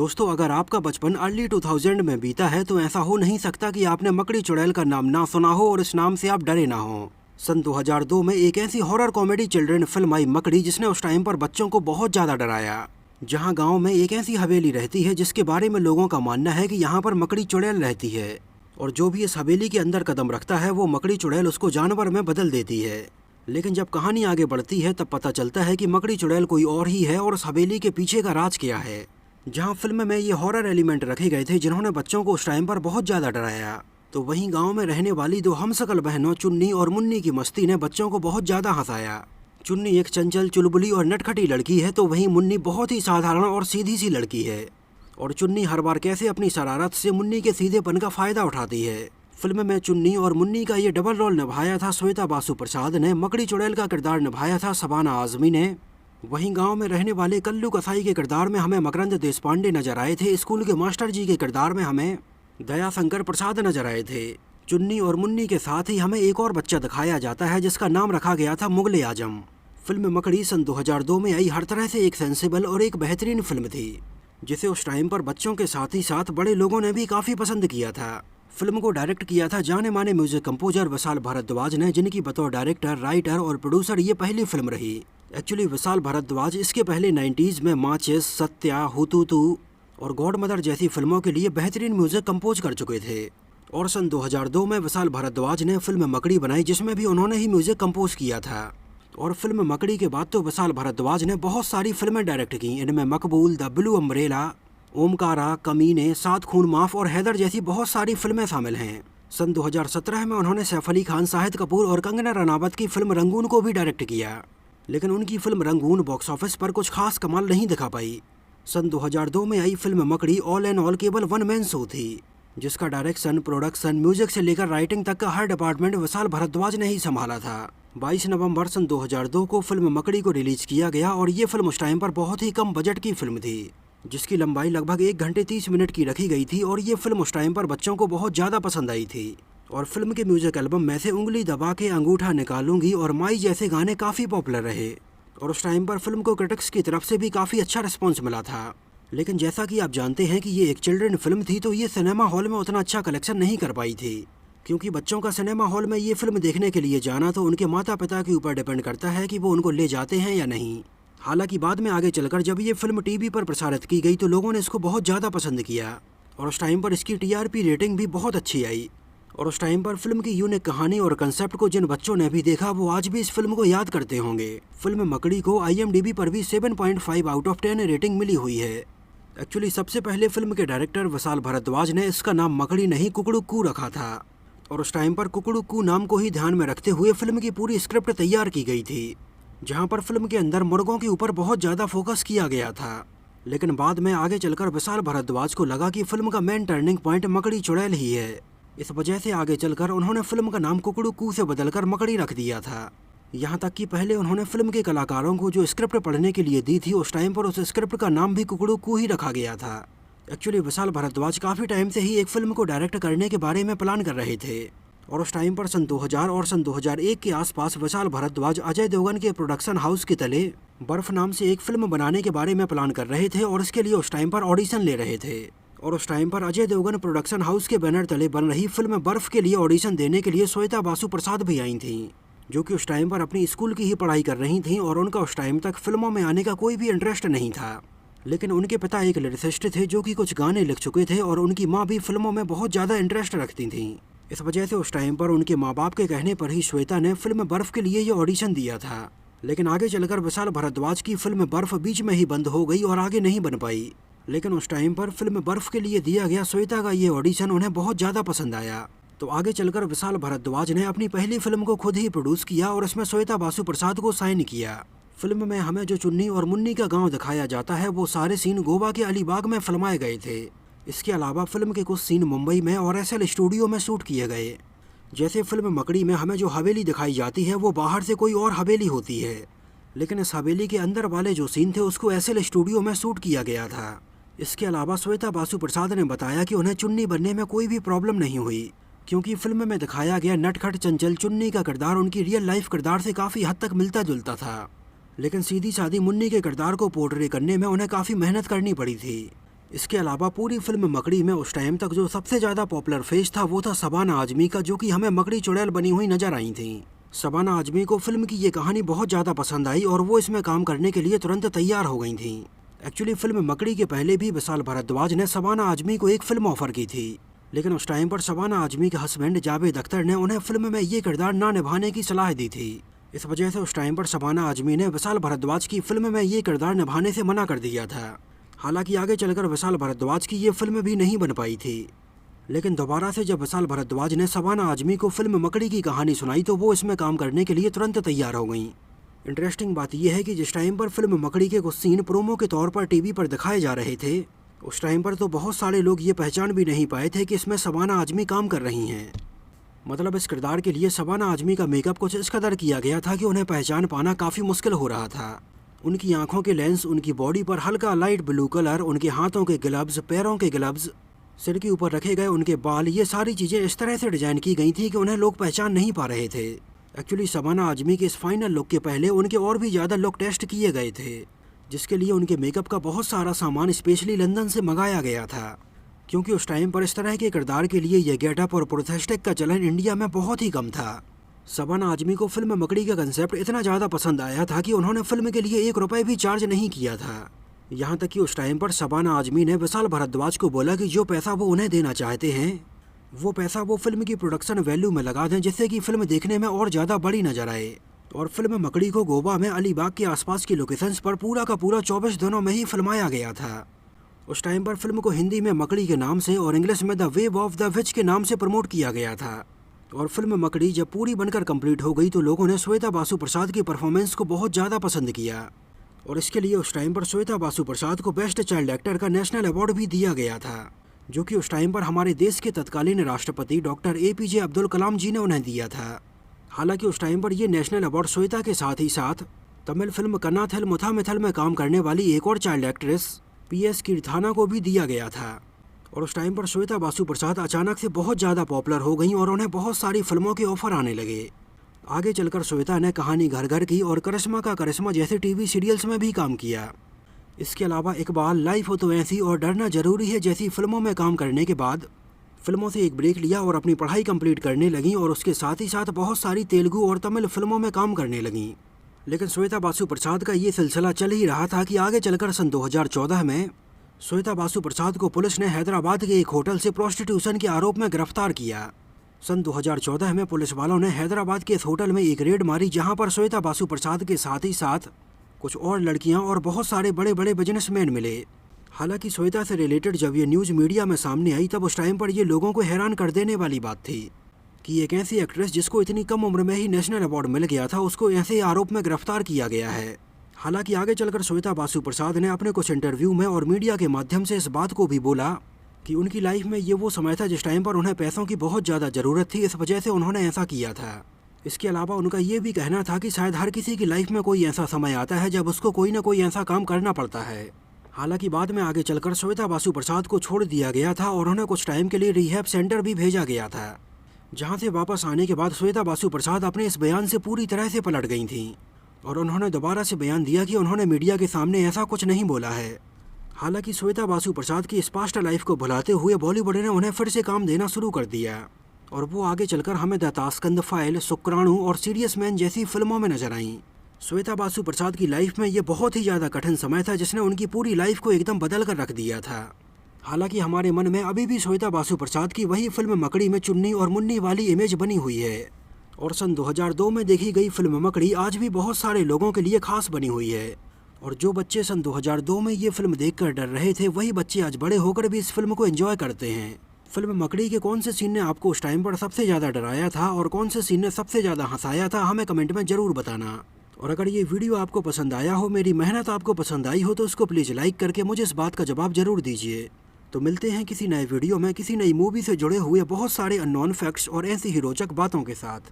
दोस्तों, अगर आपका बचपन अर्ली 2000 में बीता है तो ऐसा हो नहीं सकता कि आपने मकड़ी चुड़ैल का नाम ना सुना हो और इस नाम से आप डरे ना हो। सन 2002 में एक ऐसी हॉरर कॉमेडी चिल्ड्रन फिल्म आई मकड़ी, जिसने उस टाइम पर बच्चों को बहुत ज़्यादा डराया। जहां गांव में एक ऐसी हवेली रहती है जिसके बारे में लोगों का मानना है कि यहां पर मकड़ी चुड़ैल रहती है, और जो भी इस हवेली के अंदर कदम रखता है वो मकड़ी चुड़ैल उसको जानवर में बदल देती है। लेकिन जब कहानी आगे बढ़ती है तब पता चलता है कि मकड़ी चुड़ैल कोई और ही है और उस हवेली के पीछे का राज क्या है। जहां फिल्म में ये हॉरर एलिमेंट रखे गए थे जिन्होंने बच्चों को उस टाइम पर बहुत ज़्यादा डराया, तो वहीं गांव में रहने वाली दो हमशक्ल बहनों चुन्नी और मुन्नी की मस्ती ने बच्चों को बहुत ज़्यादा हंसाया। चुन्नी एक चंचल, चुलबुली और नटखटी लड़की है, तो वहीं मुन्नी बहुत ही साधारण और सीधी सी लड़की है। और चुन्नी हर बार कैसे अपनी शरारत से मुन्नी के सीधेपन का फ़ायदा उठाती है। फिल्म में चुन्नी और मुन्नी का ये डबल रोल निभाया था श्वेता बासु प्रसाद ने, मकड़ी चुड़ैल का किरदार निभाया था शबाना आज़मी ने। वहीं गांव में रहने वाले कल्लू कसाई के किरदार में हमें मकरंद देशपांडे नजर आए थे। स्कूल के मास्टर जी के किरदार में हमें दया शंकर प्रसाद नजर आए थे। चुन्नी और मुन्नी के साथ ही हमें एक और बच्चा दिखाया जाता है जिसका नाम रखा गया था मुगले आजम। फिल्म मकड़ी सन 2002 में आई हर तरह से एक सेंसिबल और एक बेहतरीन फिल्म थी, जिसे उस टाइम पर बच्चों के साथ ही साथ बड़े लोगों ने भी काफ़ी पसंद किया था। फिल्म को डायरेक्ट किया था जाने माने म्यूजिक कंपोजर विशाल भारद्वाज ने, जिनकी बतौर डायरेक्टर, राइटर और प्रोड्यूसर ये पहली फिल्म रही। एक्चुअली विशाल भारद्वाज इसके पहले 90s में माचिस, सत्या, हुतुतु और गॉड मदर जैसी फिल्मों के लिए बेहतरीन म्यूजिक कंपोज कर चुके थे। और सन 2002 में विशाल भारद्वाज ने फिल्म मकड़ी बनाई, जिसमें भी उन्होंने ही म्यूजिक कंपोज किया था। और फिल्म मकड़ी के बाद तो विशाल भारद्वाज ने बहुत सारी फिल्में डायरेक्ट की। इनमें मकबूल, द ब्लू अम्ब्रेला, ओमकारा, कमीने, सात खून माफ और हैदर जैसी बहुत सारी फिल्में शामिल हैं। सन 2017 में उन्होंने सैफ अली खान, शाहिद कपूर और कंगना रनावत की फिल्म रंगून को भी डायरेक्ट किया, लेकिन उनकी फिल्म रंगून बॉक्स ऑफिस पर कुछ खास कमाल नहीं दिखा पाई। सन 2002 में आई फिल्म मकड़ी ऑल एंड ऑल केवल वन मैन शो थी, जिसका डायरेक्शन, प्रोडक्शन, म्यूजिक से लेकर राइटिंग तक का हर डिपार्टमेंट विशाल भारद्वाज ने ही संभाला था। 22 नवंबर सन 2002 को फिल्म मकड़ी को रिलीज किया गया और ये फिल्म उस टाइम पर बहुत ही कम बजट की फिल्म थी, जिसकी लंबाई लगभग 1 घंटे 30 मिनट की रखी गई थी। और ये फिल्म उस टाइम पर बच्चों को बहुत ज़्यादा पसंद आई थी। और फिल्म के म्यूजिक एल्बम में से उंगली दबा के अंगूठा निकालूंगी और माई जैसे गाने काफ़ी पॉपुलर रहे, और उस टाइम पर फिल्म को क्रिटिक्स की तरफ से भी काफ़ी अच्छा रिस्पॉन्स मिला था। लेकिन जैसा कि आप जानते हैं कि ये एक चिल्ड्रन फिल्म थी, तो ये सिनेमा हॉल में उतना अच्छा कलेक्शन नहीं कर पाई थी, क्योंकि बच्चों का सिनेमा हॉल में ये फिल्म देखने के लिए जाना तो उनके माता पिता के ऊपर डिपेंड करता है कि वो उनको ले जाते हैं या नहीं। हालांकि बाद में आगे चलकर जब ये फिल्म टीवी पर प्रसारित की गई तो लोगों ने इसको बहुत ज़्यादा पसंद किया, और उस टाइम पर इसकी TRP रेटिंग भी बहुत अच्छी आई। और उस टाइम पर फिल्म की यूनिक कहानी और कंसेप्ट को जिन बच्चों ने भी देखा वो आज भी इस फिल्म को याद करते होंगे। फिल्म मकड़ी को IMDb पर भी 7.5 आउट ऑफ 10 रेटिंग मिली हुई है। एक्चुअली सबसे पहले फिल्म के डायरेक्टर विशाल भारद्वाज ने इसका नाम मकड़ी नहीं कुकड़ुक्कू रखा था, और उस टाइम पर कुकड़ुक्कू नाम को ही ध्यान में रखते हुए फिल्म की पूरी स्क्रिप्ट तैयार की गई थी, जहां पर फिल्म के अंदर मुर्गों के ऊपर बहुत ज़्यादा फोकस किया गया था। लेकिन बाद में आगे चलकर विशाल भारद्वाज को लगा कि फिल्म का मेन टर्निंग पॉइंट मकड़ी चुड़ैल ही है। इस वजह से आगे चलकर उन्होंने फिल्म का नाम कुकड़ुक्कू से बदलकर मकड़ी रख दिया था। यहाँ तक कि पहले उन्होंने फिल्म के कलाकारों को जो स्क्रिप्ट पढ़ने के लिए दी थी, उस टाइम पर उस स्क्रिप्ट का नाम भी कुकड़ुक्कू ही रखा गया था। एक्चुअली विशाल भारद्वाज काफ़ी टाइम से ही एक फिल्म को डायरेक्ट करने के बारे में प्लान कर रहे थे, और उस टाइम पर सन 2000 और सन 2001 के आसपास विशाल भारद्वाज अजय देवगन के प्रोडक्शन हाउस के तले बर्फ नाम से एक फिल्म बनाने के बारे में प्लान कर रहे थे, और इसके लिए उस टाइम पर ऑडिशन ले रहे थे। और उस टाइम पर अजय देवगन प्रोडक्शन हाउस के बैनर तले बन रही फिल्म बर्फ के लिए ऑडिशन देने के लिए श्वेता बासु प्रसाद भी आई थीं, जो कि उस टाइम पर अपनी स्कूल की ही पढ़ाई कर रही थीं, और उनका उस टाइम तक फिल्मों में आने का कोई भी इंटरेस्ट नहीं था। लेकिन उनके पिता एक लिरिसिस्ट थे जो कि कुछ गाने लिख चुके थे, और उनकी माँ भी फिल्मों में बहुत ज़्यादा इंटरेस्ट रखती थीं। इस वजह से उस टाइम पर उनके माँ बाप के कहने पर ही श्वेता ने फिल्म बर्फ के लिए ये ऑडिशन दिया था। लेकिन आगे चलकर विशाल भारद्वाज की फिल्म बर्फ बीच में ही बंद हो गई और आगे नहीं बन पाई। लेकिन उस टाइम पर फिल्म बर्फ के लिए दिया गया श्वेता का ये ऑडिशन उन्हें बहुत ज़्यादा पसंद आया। तो आगे चलकर विशाल भारद्वाज ने अपनी पहली फिल्म को खुद ही प्रोड्यूस किया और इसमें श्वेता बासु प्रसाद को साइन किया। फिल्म में हमें जो चुन्नी और मुन्नी का गाँव दिखाया जाता है वो सारे सीन गोवा के अलीबाग में फिल्माए गए थे। इसके अलावा फिल्म के कुछ सीन मुंबई में और SL स्टूडियो में शूट किए गए। जैसे फिल्म मकड़ी में हमें जो हवेली दिखाई जाती है वो बाहर से कोई और हवेली होती है, लेकिन इस हवेली के अंदर वाले जो सीन थे उसको SL स्टूडियो में शूट किया गया था। इसके अलावा श्वेता बासु प्रसाद ने बताया कि उन्हें चुन्नी बनने में कोई भी प्रॉब्लम नहीं हुई, क्योंकि फिल्म में दिखाया गया नटखट चंचल चुन्नी का किरदार उनकी रियल लाइफ किरदार से काफ़ी हद तक मिलता जुलता था। लेकिन सीधी सादी मुन्नी के किरदार को पोर्ट्रे करने में उन्हें काफ़ी मेहनत करनी पड़ी थी। इसके अलावा पूरी फिल्म मकड़ी में उस टाइम तक जो सबसे ज़्यादा पॉपुलर फेस था वो था शबाना आजमी का, जो कि हमें मकड़ी चुड़ैल बनी हुई नजर आई थी। शबाना आजमी को फिल्म की ये कहानी बहुत ज़्यादा पसंद आई और वो इसमें काम करने के लिए तुरंत तैयार हो गई थी। एक्चुअली फिल्म मकड़ी के पहले भी विशाल भारद्वाज ने शबाना आजमी को एक फिल्म ऑफर की थी, लेकिन उस टाइम पर शबाना आजमी के हस्बैंड जावेद अख्तर ने उन्हें फिल्म में ये किरदार ना निभाने की सलाह दी थी। इस वजह से उस टाइम पर शबाना आजमी ने विशाल भारद्वाज की फिल्म में ये किरदार निभाने से मना कर दिया था। हालांकि आगे चलकर विशाल भारद्वाज की ये फिल्म भी नहीं बन पाई थी, लेकिन दोबारा से जब विशाल भारद्वाज ने शबाना आजमी को फिल्म मकड़ी की कहानी सुनाई तो वो इसमें काम करने के लिए तुरंत तैयार हो गई। इंटरेस्टिंग बात यह है कि जिस टाइम पर फिल्म मकड़ी के कुछ सीन प्रोमो के तौर पर टीवी पर दिखाए जा रहे थे, उस टाइम पर तो बहुत सारे लोग ये पहचान भी नहीं पाए थे कि इसमें शबाना आजमी काम कर रही हैं। मतलब इस किरदार के लिए शबाना आजमी का मेकअप कुछ इस कदर किया गया था कि उन्हें पहचान पाना काफ़ी मुश्किल हो रहा था। उनकी आंखों के लेंस, उनकी बॉडी पर हल्का लाइट ब्लू कलर, उनके हाथों के ग्लव्स, पैरों के ग्लव्स, सिर के ऊपर रखे गए उनके बाल, ये सारी चीज़ें इस तरह से डिजाइन की गई थी कि उन्हें लोग पहचान नहीं पा रहे थे। एक्चुअली शबाना आजमी के इस फाइनल लुक के पहले उनके और भी ज़्यादा लुक टेस्ट किए गए थे, जिसके लिए उनके मेकअप का बहुत सारा सामान स्पेशली लंदन से मंगाया गया था, क्योंकि उस टाइम पर इस तरह के किरदार के लिए यह गेटअप और प्रोस्थेटिक का चलन इंडिया में बहुत ही कम था। शबाना आजमी को फिल्म मकड़ी का कंसेप्ट इतना ज़्यादा पसंद आया था कि उन्होंने फिल्म के लिए 1 रुपये भी चार्ज नहीं किया था। यहाँ तक कि उस टाइम पर शबाना आजमी ने विशाल भारद्वाज को बोला कि जो पैसा वो उन्हें देना चाहते हैं वो पैसा वो फिल्म की प्रोडक्शन वैल्यू में लगा दें, जिससे कि फिल्म देखने में और ज़्यादा बड़ी नजर आए। और फिल्म मकड़ी को गोवा में अलीबाग के आसपास की लोकेशंस पर पूरा का पूरा 24 दिनों में ही फिल्माया गया था। उस टाइम पर फिल्म को हिंदी में मकड़ी के नाम से और इंग्लिश में the web of the which के नाम से प्रमोट किया गया था। और फिल्म मकड़ी जब पूरी बनकर कंप्लीट हो गई तो लोगों ने श्वेता बासु प्रसाद की परफॉर्मेंस को बहुत ज़्यादा पसंद किया, और इसके लिए उस टाइम पर श्वेता बासु प्रसाद को बेस्ट चाइल्ड एक्टर का नेशनल अवार्ड भी दिया गया था, जो कि उस टाइम पर हमारे देश के तत्कालीन राष्ट्रपति डॉक्टर APJ अब्दुल कलाम जी ने उन्हें दिया था। हालांकि उस टाइम पर यह नेशनल अवार्ड श्वेता के साथ ही साथ तमिल फिल्म कन्नाथिल मुथामिथल में काम करने वाली एक और चाइल्ड एक्ट्रेस PS कीर्थाना को भी दिया गया था। और उस टाइम पर श्वेता बासु प्रसाद अचानक से बहुत ज़्यादा पॉपुलर हो गई और उन्हें बहुत सारी फिल्मों के ऑफर आने लगे। आगे चलकर श्वेता ने कहानी घर घर की और करिश्मा का करिश्मा जैसे टीवी सीरियल्स में भी काम किया। इसके अलावा इकबाल, लाइफ हो तो ऐसी और डरना जरूरी है जैसी फिल्मों में काम करने के बाद फिल्मों से एक ब्रेक लिया और अपनी पढ़ाई कंप्लीट करने लगी, और उसके साथ ही साथ बहुत सारी तेलुगु और तमिल फिल्मों में काम करने लगी। लेकिन श्वेता बासु प्रसाद का ये सिलसिला चल ही रहा था कि आगे चलकर सन 2014 में श्वेता बासु प्रसाद को पुलिस ने हैदराबाद के एक होटल से प्रोस्टिट्यूशन के आरोप में गिरफ्तार किया। सन 2014 में पुलिस वालों ने हैदराबाद के इस होटल में एक रेड मारी, जहां पर श्वेता बासु प्रसाद के साथ ही साथ कुछ और लड़कियां और बहुत सारे बड़े बड़े बिजनेसमैन मिले। हालांकि श्वेता से रिलेटेड जब ये न्यूज़ मीडिया में सामने आई तब उस टाइम पर ये लोगों को हैरान कर देने वाली बात थी कि एक ऐसी एक्ट्रेस जिसको इतनी कम उम्र में ही नेशनल अवार्ड मिल गया था, उसको ऐसे आरोप में गिरफ्तार किया गया है। हालांकि आगे चलकर श्वेता बासु प्रसाद ने अपने कुछ इंटरव्यू में और मीडिया के माध्यम से इस बात को भी बोला कि उनकी लाइफ में ये वो समय था जिस टाइम पर उन्हें पैसों की बहुत ज़्यादा ज़रूरत थी, इस वजह से उन्होंने ऐसा किया था। इसके अलावा उनका ये भी कहना था कि शायद हर किसी की लाइफ में कोई ऐसा समय आता है जब उसको कोई ना कोई ऐसा काम करना पड़ता है। हालांकि बाद में आगे चलकर श्वेता बासु प्रसाद को छोड़ दिया गया था और उन्हें कुछ टाइम के लिए रिहैब सेंटर भी भेजा गया था, जहाँ से वापस आने के बाद श्वेता बासु प्रसाद अपने इस बयान से पूरी तरह से पलट गई थीं और उन्होंने दोबारा से बयान दिया कि उन्होंने मीडिया के सामने ऐसा कुछ नहीं बोला है। हालांकि श्वेता बासु प्रसाद की इस पास्ट लाइफ को भुलाते हुए बॉलीवुड ने उन्हें फिर से काम देना शुरू कर दिया और वो आगे चलकर हमें द ताशकंद फाइल, शुक्राणु और सीरियस मैन जैसी फिल्मों में नजर आईं। श्वेता बासु प्रसाद की लाइफ में ये बहुत ही ज़्यादा कठिन समय था जिसने उनकी पूरी लाइफ को एकदम बदल कर रख दिया था। हालांकि हमारे मन में अभी भी श्वेता बासु प्रसाद की वही फिल्म मकड़ी में चुन्नी और मुन्नी वाली इमेज बनी हुई है और सन 2002 में देखी गई फिल्म मकड़ी आज भी बहुत सारे लोगों के लिए खास बनी हुई है। और जो बच्चे सन 2002 में ये फिल्म देखकर डर रहे थे वही बच्चे आज बड़े होकर भी इस फिल्म को एंजॉय करते हैं। फिल्म मकड़ी के कौन से सीन ने आपको उस टाइम पर सबसे ज़्यादा डराया था और कौन से सीन ने सबसे ज़्यादा हंसाया था, हमें कमेंट में ज़रूर बताना। और अगर ये वीडियो आपको पसंद आया हो, मेरी मेहनत आपको पसंद आई हो, तो इसको प्लीज़ लाइक करके मुझे इस बात का जवाब ज़रूर दीजिए। तो मिलते हैं किसी नए वीडियो में किसी नई मूवी से जुड़े हुए बहुत सारे अननोन फैक्ट्स और ऐसी ही रोचक बातों के साथ।